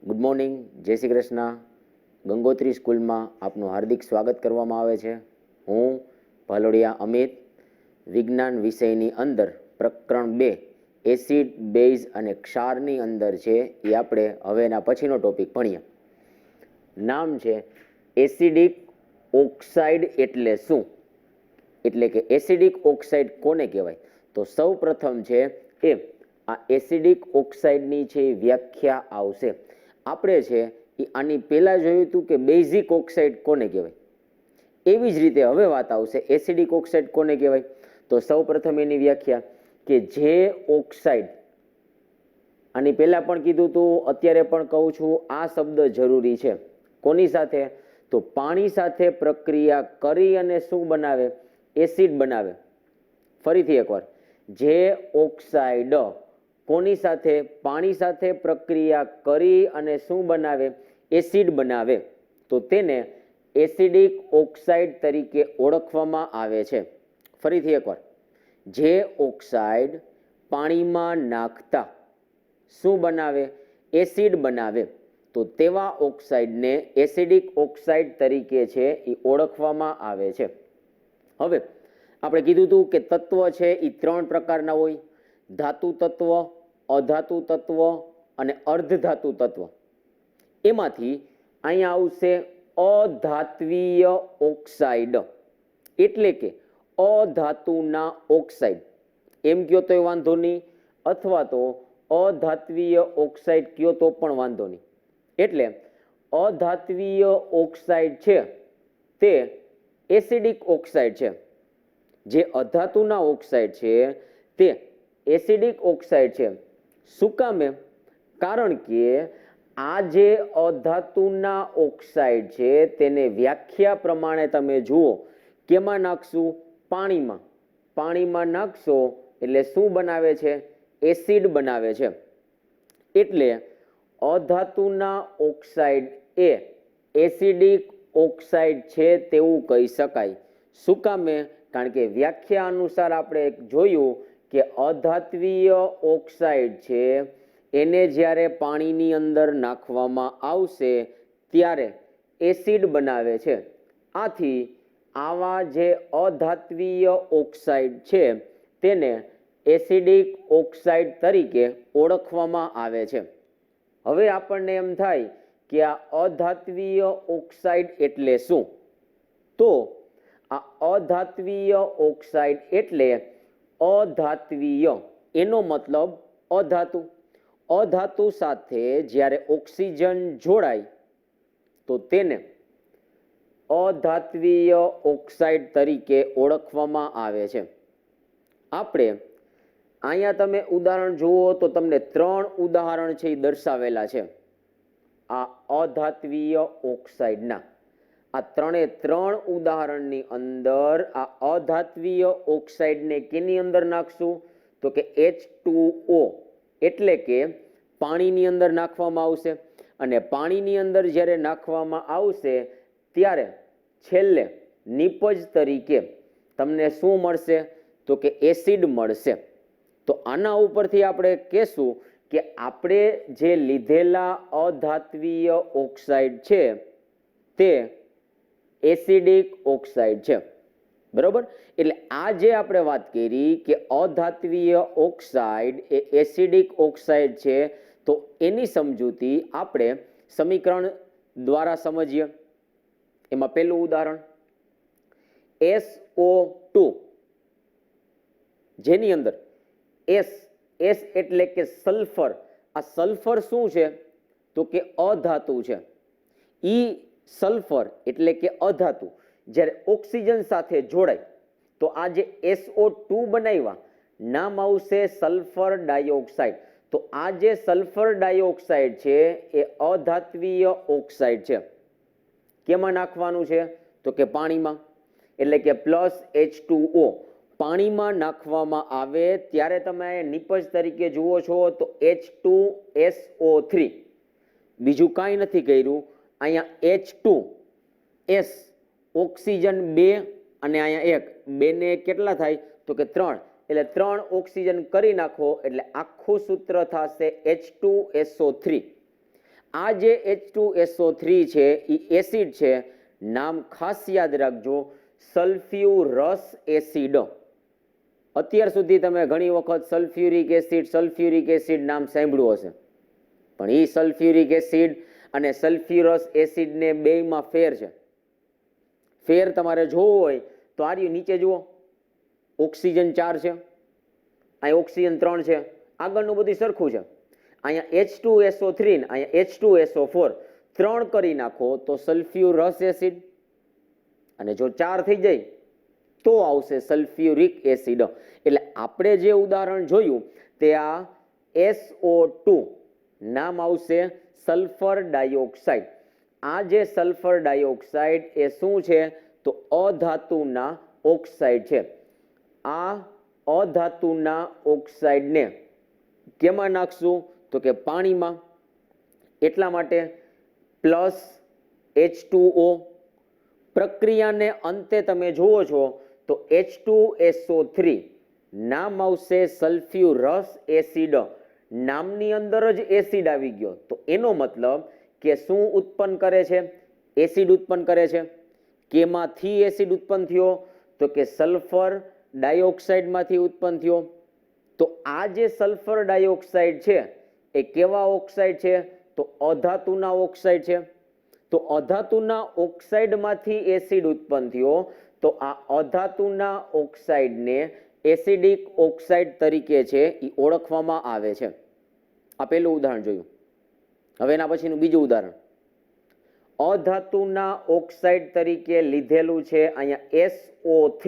Good morning, જય શ્રી કૃષ્ણ. ગંગોત્રી સ્કૂલમાં આપનું હાર્દિક સ્વાગત કરવામાં આવે છે. હું ભાલોડિયા અમિત. વિજ્ઞાન વિષયની અંદર પ્રકરણ 2 એસિડ, બેઝ અને ક્ષારની અંદર છે એ આપણે હવેના પછીનો ટોપિક ભણીએ. નામ છે એસિડિક ઓક્સાઇડ એટલે શું, એટલે કે એસિડિક ઓક્સાઇડ કોને કહેવાય. તો સૌ પ્રથમ છે એ આ એસિડિક ઓક્સાઇડની છે વ્યાખ્યા આવશે. આપણે છે એ આની પહેલાં જોયું હતું કે બેઝિક ઓક્સાઇડ કોને કહેવાય. એવી જ રીતે હવે વાત આવશે એસિડિક ઓક્સાઇડ કોને કહેવાય. તો સૌ પ્રથમ એની વ્યાખ્યા કે જે ઓક્સાઇડ, આની પહેલાં પણ કીધું હતું, અત્યારે પણ કહું છું, આ શબ્દ જરૂરી છે. કોની સાથે? તો પાણી સાથે પ્રક્રિયા કરી અને શું બનાવે? એસિડ બનાવે. ફરીથી એકવાર, જે ઓક્સાઇડ કોની સાથે? પાણી સાથે પ્રક્રિયા કરી અને શું બનાવે? એસિડ બનાવે. તો તેને એસિડિક ઓક્સાઇડ તરીકે ઓળખવામાં આવે છે. ફરીથી એકવાર, જે ઓક્સાઇડ પાણીમાં નાખતા શું બનાવે? એસિડ બનાવે. તો તેવા ઓક્સાઇડને એસિડિક ઓક્સાઇડ તરીકે છે એ ઓળખવામાં આવે છે. હવે આપણે કીધું હતું કે તત્વ છે એ 3 પ્રકારના હોય: ધાતુ તત્વ, અધાતુ તત્વ અને અર્ધધાતુ તત્વ. એમાંથી અહીંયા આવશે અધાત્વીય ઓક્સાઇડ, એટલે કે અધાતુના ઓક્સાઇડ. એમ કયો તોય વાંધો નહીં, અથવા તો અધાત્વીય ઓક્સાઇડ કયો તો પણ વાંધો નહીં. એટલે અધાત્વીય ઓક્સાઇડ છે તે એસિડિક ઓક્સાઇડ છે. જે અધાતુના ઓક્સાઇડ છે તે એસિડિક ઓક્સાઇડ છે. શું કામે? કારણ કે આ જે અધાતુના ઓક્સાઇડ છે તેને વ્યાખ્યા પ્રમાણે તમે જુઓ, કેમાં નાખશું? પાણીમાં. પાણીમાં નાખશો એટલે શું બનાવે છે? એસિડ બનાવે છે. એટલે અધાતુના ઓક્સાઇડ એ એસિડિક ઓક્સાઇડ છે તેવું કહી શકાય. શું કામે? કારણ કે વ્યાખ્યા અનુસાર આપણે જોયું કે અધાત્વીય ઓક્સાઇડ છે એને જ્યારે પાણીની અંદર નાખવામાં આવશે ત્યારે એસિડ બનાવે છે. આથી આવા જે અધાત્વીય ઓક્સાઇડ છે તેને એસિડિક ઓક્સાઇડ તરીકે ઓળખવામાં આવે છે. હવે આપણને એમ થાય કે આ અધાત્વીય ઓક્સાઇડ એટલે શું? તો આ અધાત્વીય ઓક્સાઇડ એટલે અધાત્વીય, એનો મતલબ અધાતુ. અધાતુ સાથે જ્યારે ઓક્સિજન જોડાય તો તેને અધાત્વીય ઓક્સાઇડ તરીકે ઓળખવામાં આવે છે. આપણે અહીંયા તમે ઉદાહરણ જુઓ તો તમને 3 ઉદાહરણ છે એ દર્શાવેલા છે આ અધાત્વીય ઓક્સાઇડના. આ 3 ઉદાહરણની અંદર આ અધાત્વીય ઓક્સાઇડને કેની અંદર નાખશું? તો કે H2O, એટલે કે પાણીની અંદર નાખવામાં આવશે. અને પાણીની અંદર જ્યારે નાખવામાં આવશે ત્યારે છેલ્લે નિપજ તરીકે તમને શું મળશે? તો કે એસિડ મળશે. તો આના ઉપરથી આપણે કહેશું કે આપણે જે લીધેલા અધાત્વીય ઓક્સાઇડ છે તે એસિડિક ઓક્સાઇડ છે. બરોબર? એટલે આ જે આપણે વાત કરી કે અધાત્વીય ઓક્સાઇડ એ એસિડિક ઓક્સાઇડ છે, તો એની સમજૂતી આપણે સમીકરણ દ્વારા સમજીએ. એમાં પહેલું ઉદાહરણ SO2, જેની અંદર S એટલે કે સલ્ફર. આ સલ્ફર શું છે? તો કે અધાતુ છે. ઈ સલ્ફર એટલે કે અધાતુ જ્યારે ઓક્સિજન સાથે જોડાય તો આ જે SO2 બનાવ્યા, નામ આવશે સલ્ફર ડાયોક્સાઇડ. તો આ જે સલ્ફર ડાયોક્સાઇડ છે એ અધાત્વીય ઓક્સાઇડ છે. કેમાં નાખવાનું છે? તો કે પાણીમાં. એટલે કે +H2O પાણીમાં નાખવામાં આવે ત્યારે તમે નિપજ તરીકે જુઓ છો તો H2SO3. બીજું કાંઈ નથી કર્યું. અહીંયા H2S, ઓક્સિજન 2 અને અહીંયા 1, બેને કેટલા થાય? તો કે 3. એટલે 3 ઓક્સિજન કરી નાખો એટલે આખું સૂત્ર થશે H2SO3. આ જે H2SO3 છે એ એસિડ છે, નામ ખાસ યાદ રાખજો, સલ્ફ્યુરસ એસિડ. અત્યાર સુધી તમે ઘણી વખત સલ્ફ્યુરિક એસિડ નામ સાંભળ્યું હશે, પણ એ સલ્ફ્યુરિક એસિડ અને સલ્ફ્યુરસ એસિડને બેયમાં ફેર છે. ફેર તમારે જોવો હોય તો આ રહ્યું નીચે જુઓ, ઓક્સિજન 4 છે, અહીં ઓક્સિજન 3 છે, આગળનું બધું સરખું છે. અહીંયા H2SO3 ને અહીંયા H2SO4 3 કરી નાખો તો સલ્ફ્યુરસ એસિડ, અને જો 4 થઈ જાય તો આવશે સલ્ફ્યુરિક એસિડ. એટલે આપણે જે ઉદાહરણ જોયું તે આ SO2, નામ આવશે સલ્ફર ડાયોક્સાઇડ. આ જે સલ્ફર ડાયોક્સાઇડ એ શું છે તો અધાતુના ઓક્સાઇડ છે. આ અધાતુના ઓક્સાઇડને કેમાં નાખશું તો કે પાણીમાં. એટલા માટે પ્લસ H2O. પ્રક્રિયાને અંતે તમે જુઓ છો તો H2SO3 નામ આવશે સલ્ફ્યુરસ એસિડ. નામની અંદર જ એસિડ આવી ગયો તો એનો મતલબ કે શું ઉત્પન્ન કરે છે? એસિડ ઉત્પન્ન કરે છે. કેમાંથી એસિડ ઉત્પન્ન થયો તો કે સલ્ફર ડાયોક્સાઇડમાંથી ઉત્પન્ન થયો. તો આ જે સલ્ફર ડાયોક્સાઇડ છે એ કેવા ઓક્સાઇડ છે તો અધાતુના ઓક્સાઇડ છે. તો અધાતુના ઓક્સાઇડમાંથી એસિડ ઉત્પન્ન થયો તો આ અધાતુના ઓક્સાઇડને એસિડિક ઓક્સાઇડ તરીકે છે એ ઓળખવામાં આવે છે. આ પહેલું ઉદાહરણ જોયું. હવે એના પછીનું બીજું ઉદાહરણ અધાતુના ઓક્સાઇડ તરીકે લીધેલું છે અહીંયા SO3.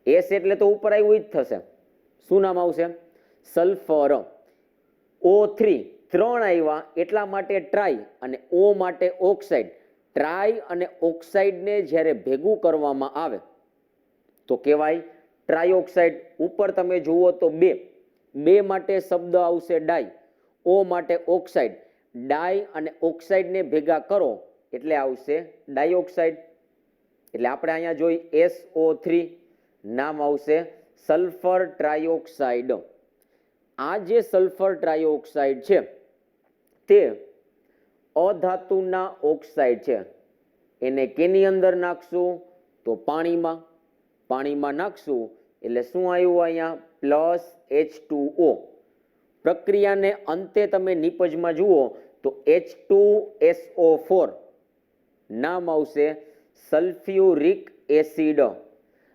S એટલે તો ઉપર આવ્યું જ થશે. શું નામ આવશે? સલ્ફર. O3 3 આવ્યા એટલા માટે ટ્રાય, અને O માટે ઓક્સાઇડ. ટ્રાય અને ઓક્સાઇડને જ્યારે ભેગું કરવામાં આવે તો કહેવાય ટ્રાયોક્સાઇડ. ઉપર તમે જુઓ તો 2 માટે શબ્દ આવશે ડાય, O માટે ઓક્સાઇડ. ડાય અને ઓક્સાઇડને ભેગા કરો એટલે આવશે ડાયોક્સાઇડ. એટલે આપણે અહીંયા જોઈ SO3, નામ આવશે સલ્ફર ટ્રાયોક્સાઇડ. આ જે સલ્ફર ટ્રાયોક્સાઇડ છે તે અધાતુના ઓક્સાઇડ છે. એને કેની અંદર નાખશું તો પાણીમાં. પાણીમાં નાખશું એટલે શું આવ્યું અહીંયા? Plus H2O. પ્રક્રિયાને અંતે તમે નિપજમાં જુઓ તો H2SO4, નામ આવશે સલ્ફ્યુરિક એસિડ.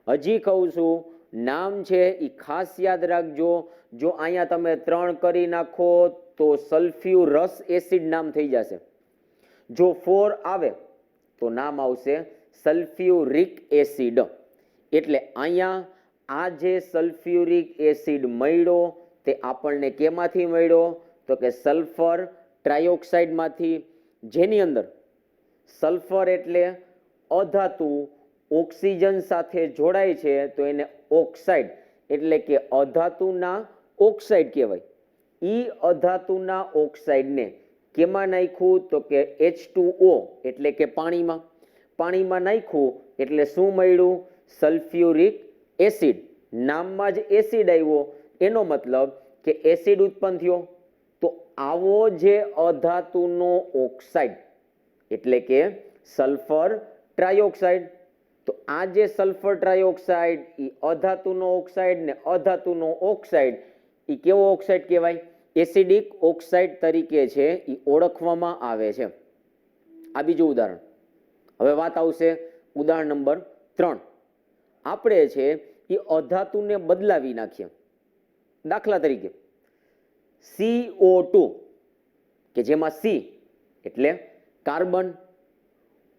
હજી કહું છું, નામ છે એ ખાસ યાદ રાખજો. જો અહીંયા તમે 3 કરી નાખો તો સલ્ફ્યુરસ એસિડ નામ થઈ જશે. જો 4 આવે તો નામ આવશે સલ્ફ્યુરિક એસિડ. એટલે અહીંયા આ જે સલ્ફ્યુરિક એસિડ મળ્યો તે આપણને કેમાંથી મળ્યો તો કે સલ્ફર ટ્રાયોક્સાઇડમાંથી, જેની અંદર સલ્ફર એટલે અધાતુ ઓક્સિજન સાથે જોડાય છે તો એને ઓક્સાઇડ એટલે કે અધાતુના ઓક્સાઇડ કહેવાય. ઈ અધાતુના ઓક્સાઇડને કેમાં નાખ્યું તો કે H2O એટલે કે પાણીમાં. પાણીમાં નાખ્યું એટલે શું મળ્યું? Sulphuric acid. નામમાં જ એસિડ આવ્યો એનો મતલબ કે એસિડ ઉત્પન્ન થયો. તો આવો જે અધાતુનો ઓક્સાઇડ એટલે કે સલ્ફર ટ્રાયોક્સાઇડ. તો આ જે સલ્ફર ટ્રાયોક્સાઇડ એ અધાતુનો ઓક્સાઇડ ને અધાતુનો ઓક્સાઇડ એ કેવો ઓક્સાઇડ કહેવાય? એસિડિક ઓક્સાઇડ તરીકે છે એ ઓળખવામાં આવે છે. આ બીજું ઉદાહરણ. હવે વાત આવશે ઉદાહરણ નંબર 3. આપણે છે એ અધાતુને બદલાવી નાખીએ. દાખલા તરીકે CO2 કે જેમાં C એટલે કાર્બન,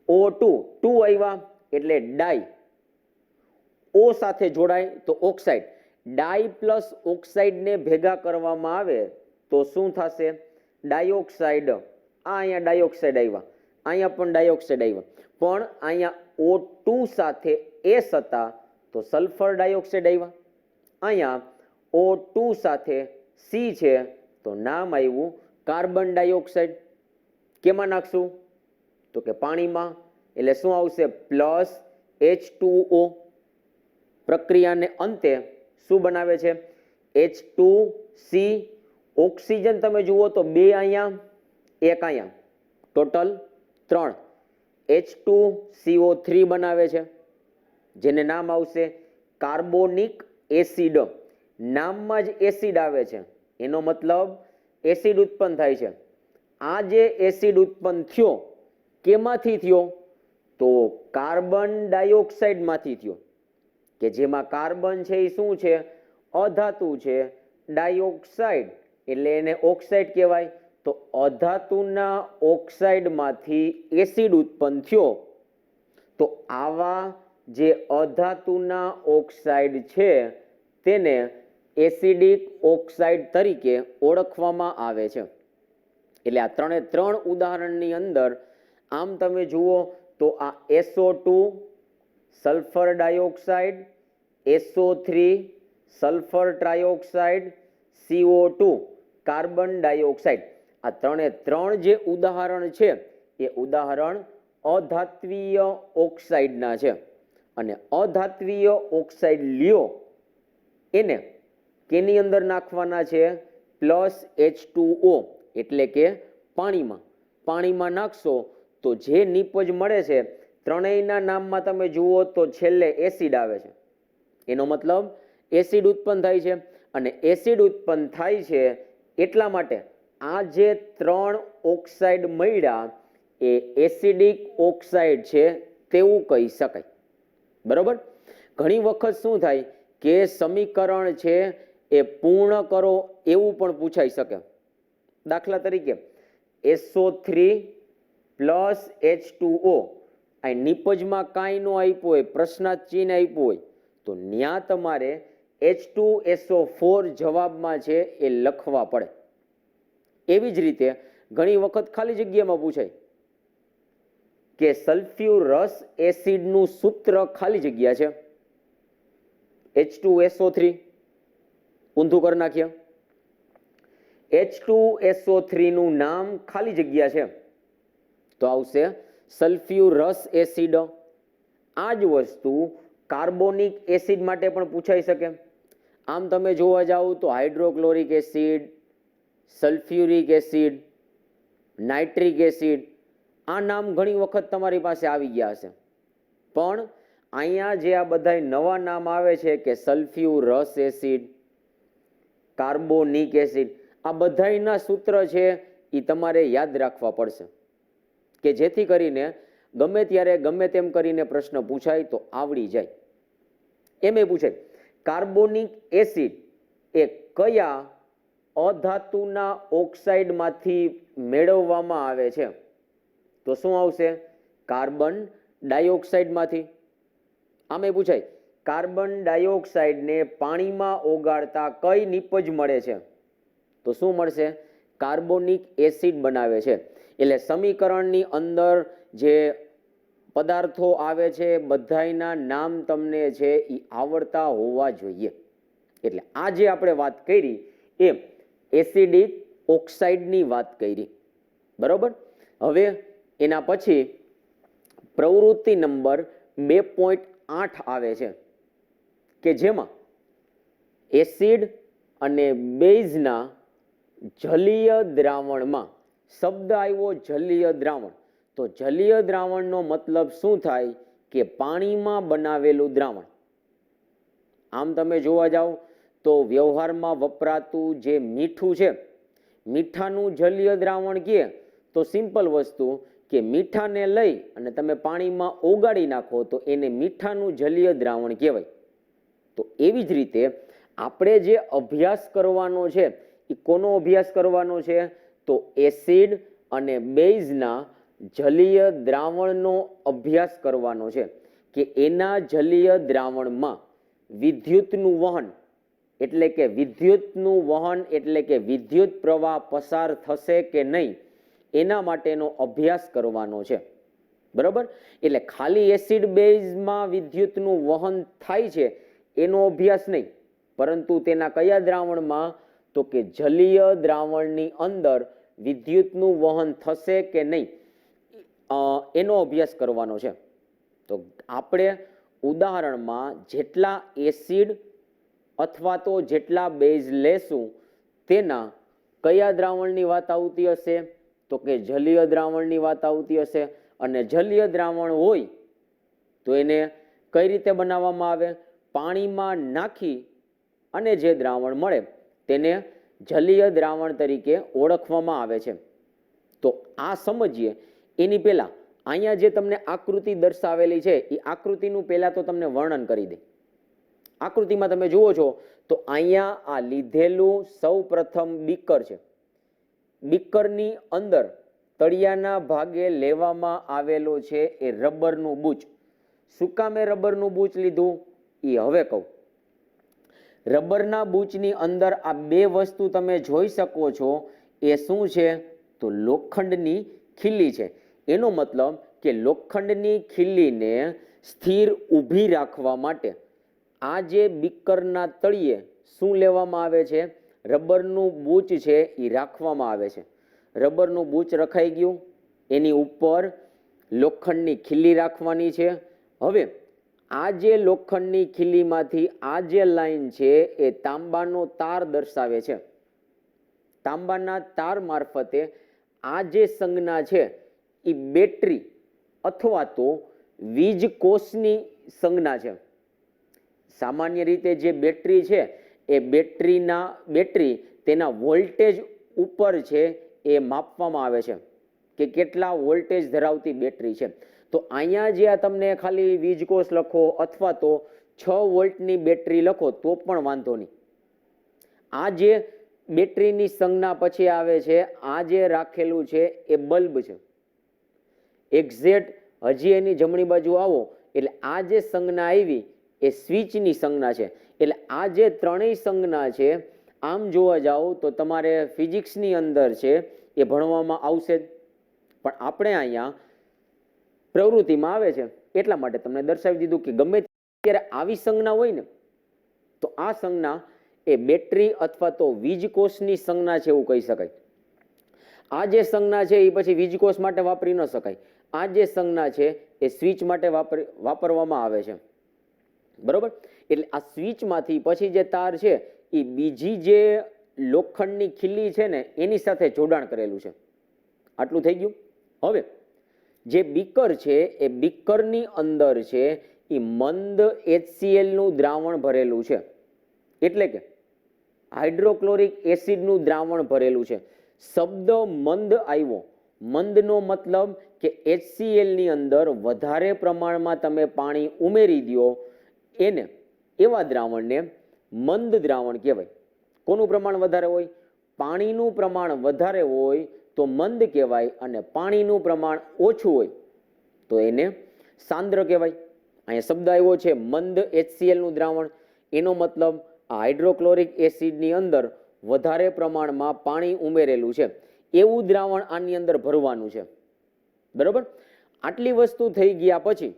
O2 2 આવ્યા એટલે ડાય, O સાથે જોડાય તો ઓક્સાઇડ. ડાય પ્લસ ઓક્સાઇડને ભેગા કરવામાં આવે તો શું થશે? ડાયોક્સાઇડ. અહીંયા ડાયોક્સાઇડ આવ્યા, અહીંયા પણ ડાયોક્સાઇડ આવ્યા, પણ અહીંયા O2 સાથે S હતા તો સલ્ફર ડાયોક્સાઇડ આવ્યા. અહીંયા O2 સાથે C છે તો નામ આવ્યું કાર્બન ડાયોક્સાઇડ. કેમાં નાખશું તો કે પાણીમાં. એટલે શું આવશે? Plus H2O. પ્રક્રિયાને અંતે શું બનાવે છે? H2C. ઓક્સિજન તમે જુઓ તો 2 અહીંયા એક અહીંયા, ટોટલ 3 H2CO3 બનાવે છે, જેને નામ આવશે કાર્બોનિક એસિડ. નામમાં જ એસિડ આવે છે, એનો મતલબ એસિડ ઉત્પન્ન થાય છે. આ જે એસિડ ઉત્પન્ન થયો કેમાંથી થયો? તો કાર્બન ડાયોક્સાઇડમાંથી થયો, કે જેમાં કાર્બન છે એ શું છે? અધાતુ છે. ડાયોક્સાઇડ એટલે એને ઓક્સાઇડ કહેવાય. તો અધાતુના ઓક્સાઇડમાંથી એસિડ ઉત્પન્ન થયો. તો આવા જે અધાતુના ઓક્સાઇડ છે તેને એસિડિક ઓક્સાઇડ તરીકે ઓળખવામાં આવે છે. એટલે આ 3 ઉદાહરણની અંદર આમ તમે જુઓ તો આ SO2 sulphur dioxide, SO3 sulphur trioxide, CO2 carbon dioxide, આ 3 જે ઉદાહરણ છે એ ઉદાહરણ અધાત્વીય ઓક્સાઇડના છે. અને અધાત્વીય ઓક્સાઇડ લ્યો એને કેની અંદર નાખવાના છે? પ્લસ H2O એટલે કે પાણીમાં નાખશો તો જે નિપજ મળે છે, ત્રણેયના નામમાં તમે જુઓ તો છેલ્લે એસિડ આવે છે. એનો મતલબ એસિડ ઉત્પન્ન થાય છે. અને એસિડ ઉત્પન્ન થાય છે એટલા માટે આ જે 3 ઓક્સાઇડ મળ્યા એ એસિડિક ઓક્સાઇડ છે તેવું કહી શકાય. બરોબર? ઘણી વખત શું થાય કે સમીકરણ છે એ પૂર્ણ કરો એવું પણ પૂછાઈ શકે. દાખલા તરીકે SO3 પ્લસ H2O, આ નિપજમાં કાંઈ ન આપ્યું હોય, પ્રશ્નાર્થ ચિહ્ન આપ્યું હોય, તો ન્યા તમારે H2SO4 જવાબમાં છે એ લખવા પડે. એવી જ રીતે ઘણી વખત ખાલી જગ્યામાં પૂછાય કે સલ્ફ્યુરસ એસિડનું સૂત્ર ખાલી જગ્યા છે H2SO3, ઊંધું કરી નાખીએ. H2SO3 નું નામ ખાલી જગ્યા છે તો આવશે સલ્ફ્યુરસ એસિડ. આ જ વસ્તુ કાર્બોનિક એસિડ માટે પણ પૂછાઈ શકે. આમ તમે જોવા જાઓ તો hydrochloric acid, sulphuric acid, nitric acid, આ નામ ઘણી વખત તમારી પાસે આવી ગયા હશે. પણ અહીંયા જે આ બધા નવા નામ આવે છે કે સલ્ફ્યુરસ એસિડ, કાર્બોનિક એસિડ, આ બધાના સૂત્ર છે એ તમારે યાદ રાખવા પડશે કે જેથી કરીને ગમે ત્યારે ગમે તેમ કરીને પ્રશ્ન પૂછાય તો આવડી જાય. એમ પૂછાય કાર્બોનિક એસિડ એ કયા અધાતુના ઓક્સાઇડમાંથી મેળવવામાં આવે છે? તો શું આવશે? કાર્બન ડાયોક્સાઇડમાંથી. આમે પૂછાય કાર્બન ડાયોક્સાઇડને પાણીમાં ઓગાળતા કઈ નિપજ મળે છે? તો શું મળશે? કાર્બોનિક એસિડ બનાવે છે. એટલે સમીકરણની અંદર જે પદાર્થો આવે છે બધાના નામ તમને છે એ આવડતા હોવા જોઈએ. એટલે આ જે આપણે વાત કરી એ એસિડિક ઓક્સાઇડની વાત કરી. બરોબર? હવે એના પછી પ્રવૃત્તિ નંબર 2.8 આવે છે કે જેમાં એસિડ અને બેઝના જલીય દ્રાવણમાં, શબ્દ આવ્યો જલીય દ્રાવણ, તો જલીય દ્રાવણનો મતલબ શું થાય કે પાણીમાં બનાવેલું દ્રાવણ. આમ તમે જોવા જાઓ તો વ્યવહારમાં વપરાતું જે મીઠું છે, મીઠાનું જલીય દ્રાવણ કહે તો સિમ્પલ વસ્તુ કે મીઠાને લઈ અને તમે પાણીમાં ઓગાળી નાખો તો એને મીઠાનું જલીય દ્રાવણ કહેવાય. તો એવી જ રીતે આપણે જે અભ્યાસ કરવાનો છે એ કોનો અભ્યાસ કરવાનો છે? તો એસિડ અને બેઝના જલીય દ્રાવણનો અભ્યાસ કરવાનો છે કે એના જલીય દ્રાવણમાં વિદ્યુતનું વહન એટલે કે વિદ્યુત પ્રવાહ પસાર થશે કે નહીં એના માટેનો અભ્યાસ કરવાનો છે. બરોબર? એટલે ખાલી એસિડ બેઝમાં વિદ્યુતનું વહન થાય છે એનો અભ્યાસ નહીં, પરંતુ તેના કયા દ્રાવણમાં? તો કે જલીય દ્રાવણની અંદર વિદ્યુતનું વહન થશે કે નહીં એનો અભ્યાસ કરવાનો છે. તો આપણે ઉદાહરણમાં જેટલા એસિડ અથવા તો જેટલા બેઝ લેશું તેના કયા દ્રાવણની વાત આવતી હશે? તો કે જલીય દ્રાવણની વાત આવતી હશે. અને જલીય દ્રાવણ હોય તો એને કઈ રીતે બનાવવામાં આવે? પાણીમાં નાખી અને જે દ્રાવણ મળે તેને જલીય દ્રાવણ તરીકે ઓળખવામાં આવે છે. તો આ સમજીએ એની પહેલા અહીંયા જે તમને આકૃતિ દર્શાવેલી છે એ આકૃતિનું પહેલા તો તમને વર્ણન કરી દે. આકૃતિમાં તમે જુઓ છો તો અહીંયા આ લીધેલું સૌ પ્રથમ બીકર છે. બીકરની અંદર તળિયાના ભાગે લેવામાં આવેલો છે એ રબરનું બૂચ. શું કામ એ રબરનું બૂચ લીધું એ હવે કહું. રબરના બૂચની અંદર આ બે વસ્તુ તમે જોઈ શકો છો. એ શું છે? તો લોખંડની ખીલી છે. એનો મતલબ કે લોખંડની ખીલીને સ્થિર ઊભી રાખવા માટે આ જે બીકરના તળિયે શું લેવામાં આવે છે? રબરનું બૂચ છે એ રાખવામાં આવે છે. રબરનું બૂચ રખાઈ ગયું, એની ઉપર લોખંડની ખીલી રાખવાની છે. હવે આ જે લોખંડની ખીલીમાંથી આ જે લાઈન છે એ તાંબાનો તાર દર્શાવે છે. તાંબાના તાર મારફતે આ જે સંજ્ઞા છે એ બેટરી અથવા તો વીજ કોષની સંજ્ઞા છે. સામાન્ય રીતે જે બેટરી છે એ બેટરી તેના વોલ્ટેજ ઉપર છે એ માપવામાં આવે છે કે કેટલા વોલ્ટેજ ધરાવતી બેટરી છે. તો અહીંયા જે આ તમને ખાલી વીજ કોષ લખો અથવા તો 6 વોલ્ટની બેટરી લખો તો પણ વાંધો નહીં. આ જે બેટરીની સંજ્ઞા પછી આવે છે, આ જે રાખેલું છે એ બલ્બ છે. એક્ઝેક્ટ હજી એની જમણી બાજુ આવો એટલે આ જે સંજ્ઞા આવી એ સ્વિચની સંજ્ઞા છે. એટલે આ જે ત્રણેય સંજ્ઞા છે આમ જોવા જાઓ તો તમારે ફિઝિક્સની અંદર છે એ ભણવામાં આવશે જ, પણ આપણે અહીંયા પ્રવૃત્તિમાં આવે છે એટલા માટે તમને દર્શાવી દીધું કે ગમે ત્યારે આવી સંજ્ઞા હોય ને તો આ સંજ્ઞા એ બેટરી અથવા તો વીજકોષની સંજ્ઞા છે એવું કહી શકાય. આ જે સંજ્ઞા છે એ પછી વીજકોષ માટે વાપરી ન શકાય. આ જે સંજ્ઞા છે એ સ્વિચ માટે વાપરવામાં આવે છે. બરોબર? એટલે આ સ્વિચમાંથી પછી જે તાર છે એ બીજી જે લોખંડની ખીલી છે ને એની સાથે જોડાણ કરેલું છે. આટલું થઈ ગયું. હવે જે બીકર છે એ બીકરની અંદર છે એ મંદ HCl નું દ્રાવણ ભરેલું છે. એટલે કે હાઇડ્રોક્લોરિક એસિડનું દ્રાવણ ભરેલું છે. શબ્દ મંદ આવ્યો. મંદનો મતલબ કે HCl ની અંદર વધારે પ્રમાણમાં તમે પાણી ઉમેરી દો એને એવા દ્રાવણને મંદ દ્રાવણ કહેવાય. કોનું પ્રમાણ વધારે હોય? પાણીનું પ્રમાણ વધારે હોય તો મંદ કહેવાય, અને પાણીનું પ્રમાણ ઓછું હોય તો એને સાંદ્ર કહેવાય. અહીંયા શબ્દ આવ્યો છે મંદ HCl નું દ્રાવણ. એનો મતલબ આ હાઇડ્રોક્લોરિક એસિડની અંદર વધારે પ્રમાણમાં પાણી ઉમેરેલું છે એવું દ્રાવણ આની અંદર ભરવાનું છે. બરોબર? આટલી વસ્તુ થઈ ગયા પછી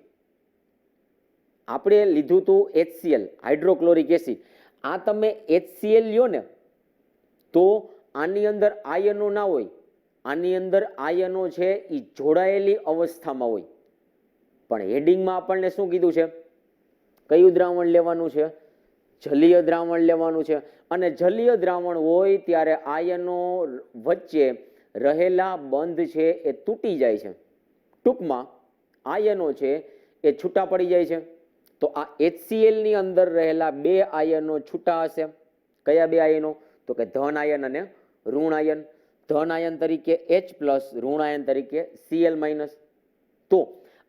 આપણે લીધું હતું HCl, હાઇડ્રોક્લોરિક એસિડ. આ તમે HCl લ્યો ને તો આની અંદર આયનો ના હોય. આની અંદર આયનો છે એ જોડાયેલી અવસ્થામાં હોય. પણ હેડિંગમાં આપણને શું કીધું છે? કયું દ્રાવણ લેવાનું છે? જલીય દ્રાવણ લેવાનું છે. અને જલીય દ્રાવણ હોય ત્યારે આયનો વચ્ચે રહેલા બંધ છે એ તૂટી જાય છે. ટૂંકમાં આયનો છે એ છૂટા પડી જાય છે. તો આ HCl ની અંદર રહેલા બે આયનો છૂટા હશે. કયા બે આયનો? તો કે ધન આયન અને ઋણ આયન. ધન આયન તરીકે H+, ઋણ આયન તરીકે Cl-. તો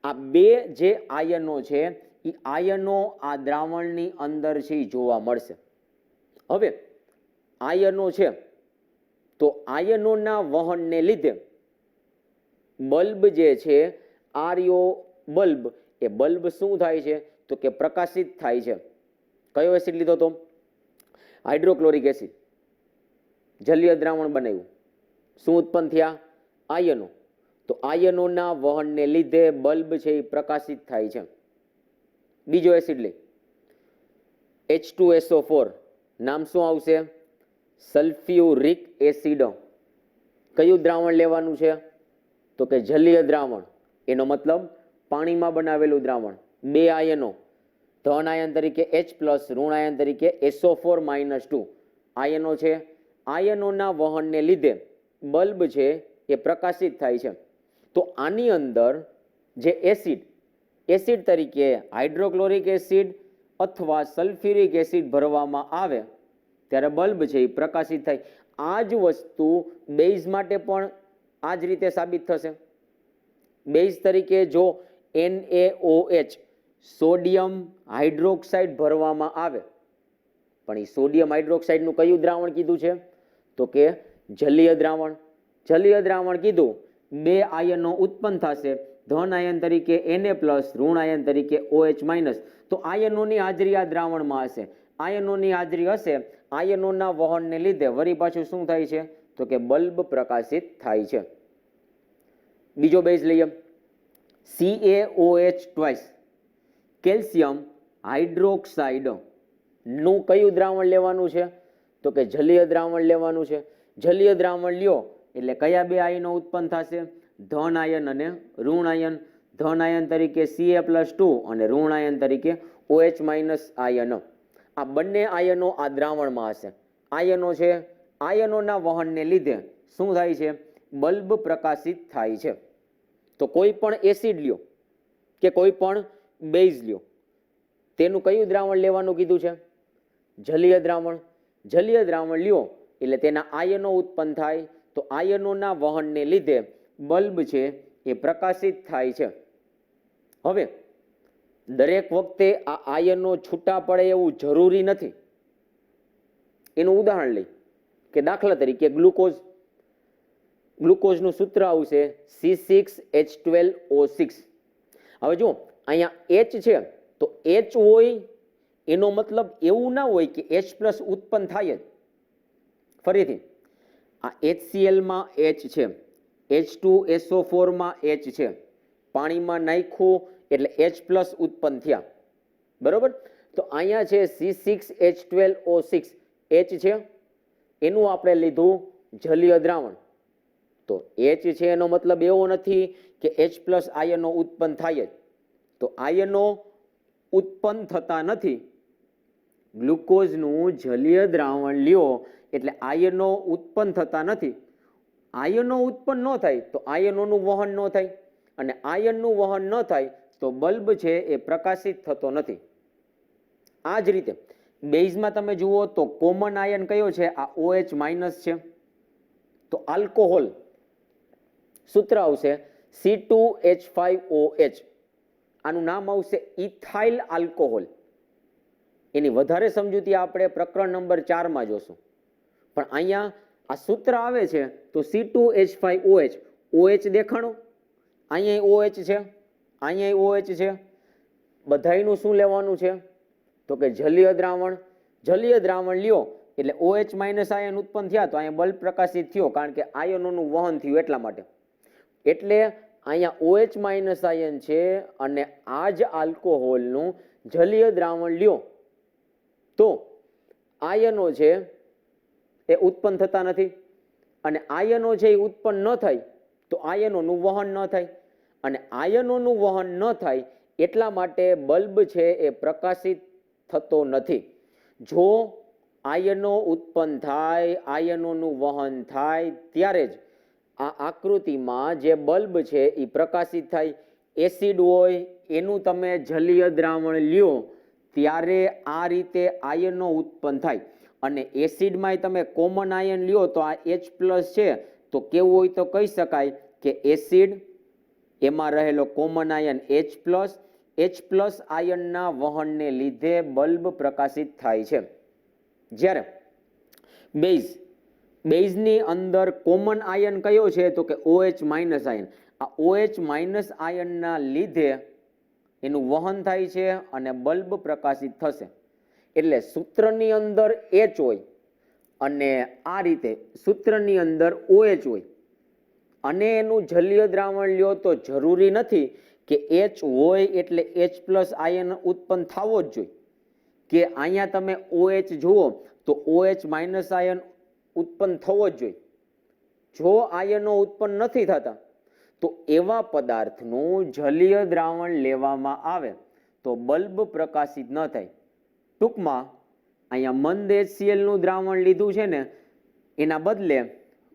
આ બે જે આયનો છે એ આયનો આ દ્રાવણની અંદર છે એ જોવા મળશે. હવે આયનો છે તો આયનોના વહનને લીધે બલ્બ જે છે આર્યો બલ્બ, એ બલ્બ શું થાય છે? તો કે પ્રકાશિત થાય છે. કયો એસિડ લીધો તો? Hydrochloric acid. જલીય દ્રાવણ બનાવ્યું. શું ઉત્પન્ન થયા? આયનો. તો આયનોના વહનને લીધે બલ્બ છે એ પ્રકાશિત થાય છે. બીજો એસિડ લે H2SO4. નામ શું આવશે? Sulphuric acid. કયું દ્રાવણ લેવાનું છે? તો કે જલીય દ્રાવણ. એનો મતલબ પાણીમાં બનાવેલું દ્રાવણ. બે આયનો, ધન આયન તરીકે H+, ઋણ આયન તરીકે SO4-2 આયનો છે. આયનોના વહનને લીધે બલ્બ છે એ પ્રકાશિત થાય છે. તો આની અંદર જે એસિડ તરીકે હાઇડ્રોક્લોરિક એસિડ અથવા સલ્ફ્યુરિક એસિડ ભરવામાં આવે ત્યારે બલ્બ છે એ પ્રકાશિત થાય. આ જ વસ્તુ બેઝ માટે પણ આ જ રીતે સાબિત થશે. બેઝ તરીકે જો NaOH સોડિયમ હાઇડ્રોક્સાઇડ ભરવામાં આવે, પણ એ સોડિયમ હાઇડ્રોક્સાઇડનું કયું દ્રાવણ કીધું છે? તો કે જલીય દ્રાવણ. જલીય દ્રાવણ કીધું, 2 આયનો ઉત્પન્ન થશે, ધન આયન તરીકે Na+, ઋણ આયન તરીકે OH-. તો આયનોની હાજરી આ દ્રાવણમાં હશે. આયનોની હાજરી હશે, આયનોના વહનને લીધે વળી પાછું શું થાય છે? તો કે બલ્બ પ્રકાશિત થાય છે. બીજો બેઝ લઈએ, CaOH2 કેલ્શિયમ હાઇડ્રોક્સાઇડ નું કયું દ્રાવણ લેવાનું છે? તો કે જલીય દ્રાવણ લેવાનું છે. જલીય દ્રાવણ લ્યો એટલે કયા 2 આયનો ઉત્પન્ન થશે? ધન આયન અને ઋણ આયન. ધન આયન તરીકે Ca+2 અને ઋણ આયન તરીકે OH- આયન. આ બંને આયનો આ દ્રાવણમાં હશે. આયનો છે, આયનોના વહનને લીધે શું થાય છે? બલ્બ પ્રકાશિત થાય છે. તો કોઈ પણ એસિડ લ્યો કે કોઈ પણ બેઝ લ્યો, તેનું કયું દ્રાવણ લેવાનું કીધું છે? જલીય દ્રાવણ. જલીય દ્રાવણ લ્યો એટલે તેના આયનો ઉત્પન્ન થાય, તો આયનોના વહનને લીધે બલ્બ છે એ પ્રકાશિત થાય છે. હવે દરેક વખતે આ આયનો છૂટા પડે એવું જરૂરી નથી. એનું ઉદાહરણ લઈ કે દાખલા તરીકે ગ્લુકોઝનું સૂત્ર આવશે C6H12O6. હવે જો અહીંયા H છે, તો H હોય એનો મતલબ એવું ના હોય કે H+ ઉત્પન્ન થાય જ. ફરીથી આ HCl માં H છે, H2SO4 માં H છે, પાણીમાં નાખ્યું એટલે H+ ઉત્પન્ન થયા, બરોબર? તો અહીંયા છે C6H12O6 H છે, એનું આપણે લીધું જલીય દ્રાવણ. તો H છે એનો મતલબ એવો નથી કે H+ આયનો ઉત્પન્ન થાય જ. તો આયનો ઉત્પન્ન થતા નથી. ગ્લુકોઝનું જલીય દ્રાવણ લ્યો એટલે આયનો ઉત્પન્ન થતા નથી. આયનો ઉત્પન્ન ન થાય તો આયનોનું વહન ન થાય, અને આયનનું વહન ન થાય તો બલ્બ છે એ પ્રકાશિત થતો નથી. આ જ રીતે બેઝમાં તમે જુઓ તો કોમન આયન કયો છે? આ OH- છે. તો આલ્કોહોલ સૂત્ર આવશે C2H5OH. આનું નામ આવશે ઇથાઇલ આલ્કોહોલ. એની વધારે સમજૂતી આપણે પ્રકરણ નંબર 4 માં જોશું. પણ અહીંયા આ સૂત્ર આવે છે તો C2H5OH. OH દેખાણો, અહીંયા OH છે, અહીંયા OH છે. બધાયનું શું લેવાનું છે? તો કે જલીય દ્રાવણ. જલીય દ્રાવણ લ્યો એટલે OH- આયન ઉત્પન્ન થયા, તો અહીંયા બલ્બ પ્રકાશિત થયો, કારણ કે આયનોનું વહન થયું એટલા માટે. એટલે અહીંયા OH- આયન છે, અને આ જ આલ્કોહોલનું જલીય દ્રાવણ લ્યો તો આયનો છે એ ઉત્પન્ન થતા નથી, અને આયનો છે એ ઉત્પન્ન ન થાય તો આયનોનું વહન ન થાય, અને આયનોનું વહન ન થાય એટલા માટે બલ્બ છે એ પ્રકાશિત થતો નથી. જો આયનો ઉત્પન્ન થાય, આયનોનું વહન થાય, ત્યારે જ આ આકૃતિમાં જે બલ્બ છે એ પ્રકાશિત થાય. એસિડ હોય એનું તમે જલીય દ્રાવણ લ્યો ત્યારે આ રીતે આયનો ઉત્પન્ન થાય, અને એસિડમાં તમે કોમન આયન લ્યો તો આ H+ છે, તો કેવું હોય તો કહી શકાય કે એસિડ, એમાં રહેલો કોમન આયન H+, આયનના વહનને લીધે બલ્બ પ્રકાશિત થાય છે. જ્યારે બેઝની અંદર કોમન આયન કયો છે? તો કે OH- આયન. આ OH- આયનના લીધે એનું વહન થાય છે અને બલ્બ પ્રકાશિત થશે. એટલે સૂત્રની અંદર H હોય અને આ રીતે સૂત્રની અંદર OH હોય, અને એનું જલીય દ્રાવણ લ્યો તો જરૂરી નથી કે H હોય એટલે H+ આયન ઉત્પન્ન થવો જ જોઈએ, કે અહીંયા તમે OH જુઓ તો OH- આયન ઉત્પન્ન થવો જ જોઈએ. જો આયનો ઉત્પન્ન નથી થતા તો એવા પદાર્થનું જલીય દ્રાવણ લેવામાં આવે તો બલ્બ પ્રકાશિત ન થાય. ટૂંકમાં અહીંયા મંદ HCl નું દ્રાવણ લીધું છે ને, એના બદલે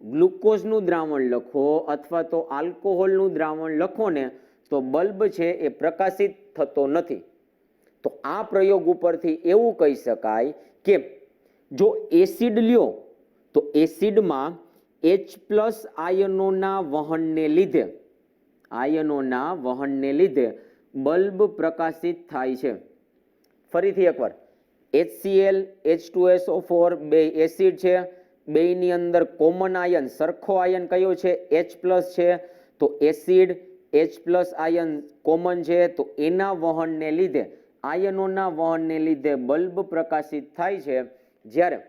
ગ્લુકોઝનું દ્રાવણ લખો અથવા તો આલ્કોહોલનું દ્રાવણ લખો ને તો બલ્બ છે એ પ્રકાશિત થતો નથી. તો આ પ્રયોગ ઉપરથી એવું કહી શકાય કે જો એસિડ લ્યો તો એસિડમાં H+ આયનોના વહનને લીધે બલ્બ પ્રકાશિત થાય છે. ફરીથી એકવાર, HCl H2SO4 બે એસિડ છે, બેની અંદર કોમન આયન સરખો આયન કયો છે? H+ છે. તો એસિડ H+ આયન કોમન છે, તો એના વહનને લીધે, આયનોના વહનને લીધે બલ્બ પ્રકાશિત થાય છે. જ્યારે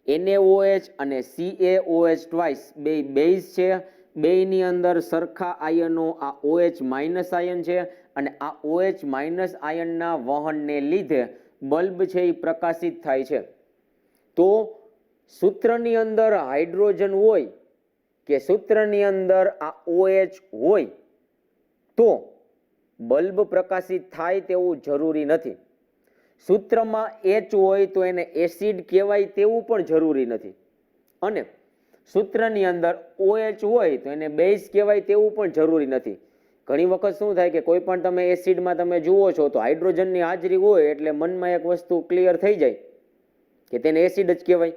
NaOH અને CaOH બે બેઝ છે, બેની અંદર સરખા આયનો, આ OH- આયન છે અને આ OH- આયનના વહનને લીધે બલ્બ છે એ પ્રકાશિત થાય છે. તો સૂત્રની અંદર હાઇડ્રોજન હોય કે સૂત્રની અંદર આ OH હોય તો બલ્બ પ્રકાશિત થાય તેવું જરૂરી નથી. સૂત્રમાં H હોય તો એને એસિડ કહેવાય તેવું પણ જરૂરી નથી, અને સૂત્રની અંદર OH હોય તો એને બેઝ કહેવાય તેવું પણ જરૂરી નથી. ઘણી વખત શું થાય કે કોઈ પણ તમે એસિડમાં તમે જુઓ છો તો હાઇડ્રોજનની હાજરી હોય એટલે મનમાં એક વસ્તુ ક્લિયર થઈ જાય કે તેને એસિડ જ કહેવાય.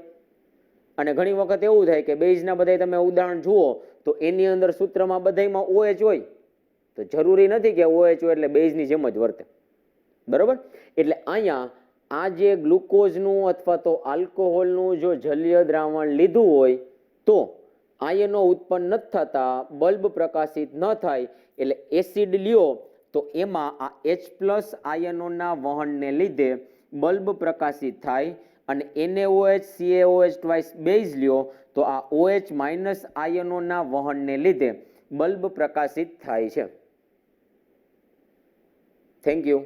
અને ઘણી વખત એવું થાય કે બેઝના બધા તમે ઉદાહરણ જુઓ તો એની અંદર સૂત્રમાં બધામાં OH હોય, તો જરૂરી નથી કે OH હોય એટલે બેઝની જેમ જ વર્તે. બરોબર? એટલે અહીંયા આ જે ગ્લુકોઝનું અથવા તો આલ્કોહોલનું જો જલીય દ્રાવણ લીધું હોય તો આયનો ઉત્પન્ન નથી થતા, બલ્બ પ્રકાશિત ન થાય. એટલે એસિડ લ્યો તો એમાં આ H+ આયનોના વહનને લીધે બલ્બ પ્રકાશિત થાય, અને NaOH CaOH બેઝ લ્યો તો આ OH- આયનોના વહનને લીધે બલ્બ પ્રકાશિત થાય છે. Thank you.